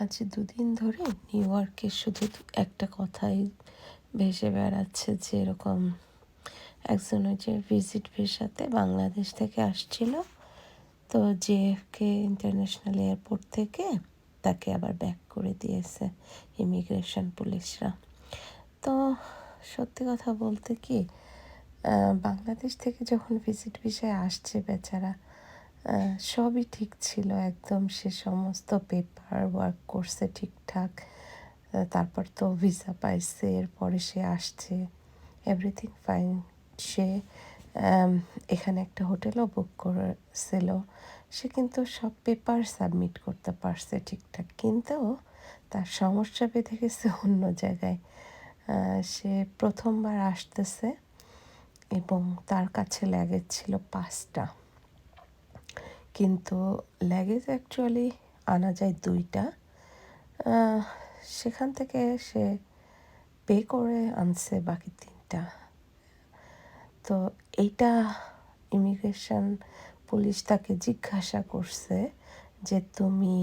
আজ ২ দিন ধরে নিউ ইয়র্কে শুধু একটা কথাই ভেসে বেড়াচ্ছে যে এরকম একজন ওই যে ভিজিট ভিসাতে বাংলাদেশ থেকে আসছিল, তো জেএফকে ইন্টারন্যাশনাল এয়ারপোর্ট থেকে তাকে আবার ব্যাক করে দিয়েছে ইমিগ্রেশন পুলিশরা। তো সত্যি কথা বলতে কি, বাংলাদেশ থেকে যখন ভিজিট ভিসায় আসছে বেচারা, সবই ঠিক ছিল একদম। সে সমস্ত পেপার ওয়ার্ক করছে ঠিকঠাক। তারপর তো ভিসা পাইছে, এরপরে সে আসছে, এভরিথিং ফাইন। সে এখানে একটা হোটেলও বুক করেছিল। সে কিন্তু সব পেপার সাবমিট করতে পারছে ঠিকঠাক, কিন্তু তার সমস্যা বেঁধে গেছে অন্য জায়গায়। সে প্রথমবার আসতেছে এবং তার কাছে লাগেজ ছিল 5টা, কিন্তু লাগেজ অ্যাকচুয়ালি আনা যায় 2টা। আহ, সেখান থেকে সে পে করে আনছে বাকি 3টা। তো এইটা ইমিগ্রেশন পুলিশ তাকে জিজ্ঞাসা করছে যে তুমি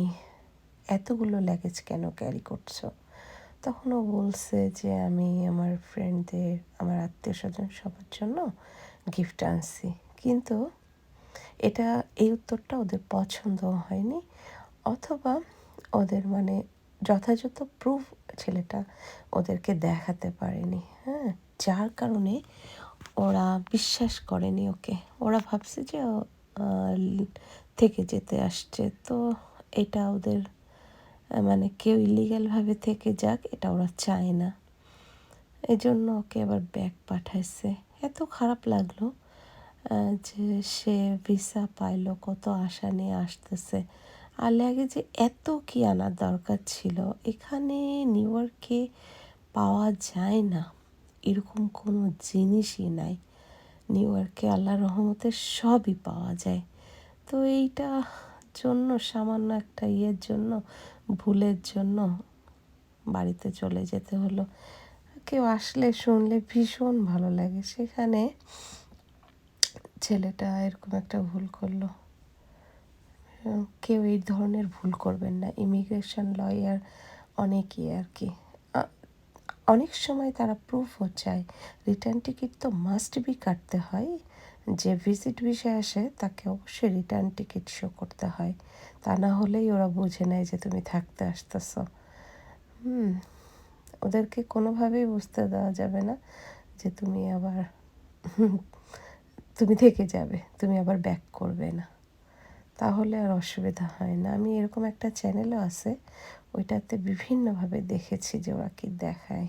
এতগুলো লাগেজ কেন ক্যারি করছো। তখন ও বলছে যে আমি আমার ফ্রেন্ডদের, আমার আত্মীয় স্বজন সবার জন্য গিফট আনছি। কিন্তু এই উত্তরটা ওদের পছন্দ হয়নি, অথবা ওদের মানে যথাযথ প্রুফ ছেলেটা ওদেরকে দেখাতে পারেনি। হ্যাঁ, যার কারণে ওরা বিশ্বাস করেনি ওকে। ওরা ভাবছে যে ও থেকে যেতে আসছে। তো এটা ওদের মানে কেউ ইলিগালভাবে থেকে যাক, এটা ওরা চায় না। এই জন্য ওকে আবার ব্যাক পাঠাইছে। এত খারাপ লাগলো যে সে ভিসা পাইলো, কত আশা নিয়ে আসতেছে। আর লাগে যে এত কি আনার দরকার ছিল, এখানে নিউ ইয়র্কে পাওয়া যায় না এরকম কোনো জিনিসই নাই। নিউ ইয়র্কে আল্লাহর রহমতে সবই পাওয়া যায়। তো এইটা জন্য সামান্য একটা ইয়ের জন্য, ভুলের জন্য বাড়িতে চলে যেতে হলো। কেউ আসলে শুনলে ভীষণ ভালো লাগে। সেখানে ছেলেটা এরকম একটা ভুল করলো। কেউ এই ধরনের ভুল করবেন না। ইমিগ্রেশন লয়ার অনেকই আর কি, আ- অনেক সময় তারা প্রুফও চায়। রিটার্ন টিকিট তো মাস্ট বি কাটতে হয়। যে ভিজিট ভিসায় আসে তাকে অবশ্যই রিটার্ন টিকিট শো করতে হয়, তা না হলেই ওরা বুঝে নেয় যে তুমি থাকতে আসতেছ। হুম, ওদেরকে কোনোভাবেই বুঝতে দেওয়া যাবে না যে তুমি আবার তুমি থেকে যাবে, তুমি আবার ব্যাক করবে না, তাহলে আর অসুবিধা হয় না। আমি এরকম একটা চ্যানেলও আছে, ওইটাতে বিভিন্নভাবে দেখেছি যে ওরা কি দেখায়।